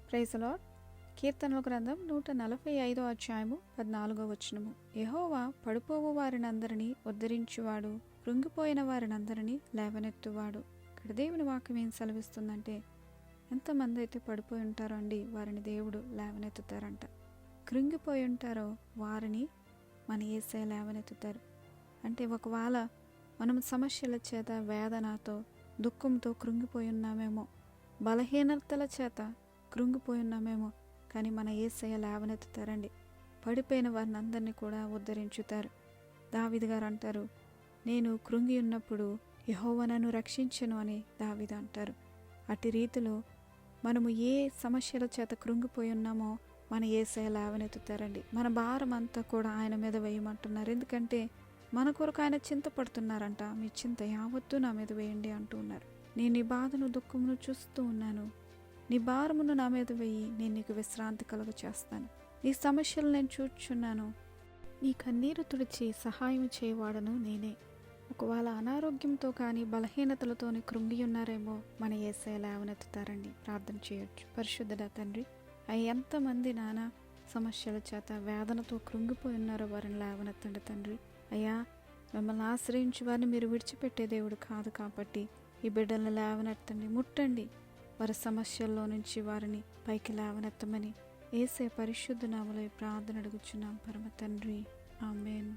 Praise the lord. కీర్తనల గ్రంథం 145 అధ్యాయము 14వ వచనము. యెహోవా పడిపోవు వారినందరినీ ఉద్ధరించువాడు, కృంగిపోయిన వారినందరినీ లేవనెత్తువాడు. ఇక్కడ దేవుని వాక్యం ఏం సెలవిస్తుందంటే, ఎంతమంది అయితే పడిపోయి ఉంటారో అండి, వారిని దేవుడు లేవనెత్తుతారంట. కృంగిపోయి ఉంటారో వారిని మన యేసయ్య లేవనెత్తుతారు. అంటే ఒకవేళ మనం సమస్యల చేత, వేదనతో, దుఃఖంతో కృంగిపోయి ఉన్నామేమో, బలహీనతల చేత కృంగిపోయి ఉన్నామేమో, కానీ మన యేసయ్య లేవనెత్తుతారండి. పడిపోయిన వారిని అందరినీ కూడా ఉద్ధరించుతారు. దావీదు గారు అంటారు, నేను కృంగి ఉన్నప్పుడు యెహోవా నన్ను రక్షించెను అని దావీదు అంటారు. అట్టి రీతిలో మనము ఏ సమస్యల చేత కృంగిపోయి ఉన్నామో మన యేసయ్య లేవనెత్తుతారండి. మన భారం అంతా కూడా ఆయన మీద వేయమంటున్నారు. ఎందుకంటే మన కొరకు ఆయన చింతపడుతున్నారంట. మీ చింత యావత్తూ నా మీద వేయండి అంటూ ఉన్నారు. నేను నీ బాధను, దుఃఖమును చూస్తూ ఉన్నాను. నీ భారమును నా మీద వేయి, నేను నీకు విశ్రాంతి కలుగ చేస్తాను. నీ సమస్యలు నేను చూచున్నాను. నీ కన్నీరు తుడిచి సహాయం చేయవాడను నేనే. ఒకవేళ అనారోగ్యంతో కానీ బలహీనతలతోని కృంగి ఉన్నారేమో మన యేసయ్య లేవనెత్తుతారండి. ప్రార్థన చేయొచ్చు. పరిశుద్ధుడా తండ్రి, ఎంతమంది నానా సమస్యల చేత, వేదనతో కృంగిపోయి ఉన్నారో వారిని లేవనెత్తండి తండ్రి. అయ్యా, మిమ్మల్ని ఆశ్రయించి వారిని మీరు విడిచిపెట్టే దేవుడు కాదు కాబట్టి ఈ బిడ్డలను లేవనెత్తండి, ముట్టండి. వారి సమస్యల్లో నుంచి వారిని పైకి లేవనెత్తమని యేసయ్య పరిశుద్ధ నామములో ప్రార్థన అడుగుచున్నాం పరమ తండ్రి. ఆమేన్.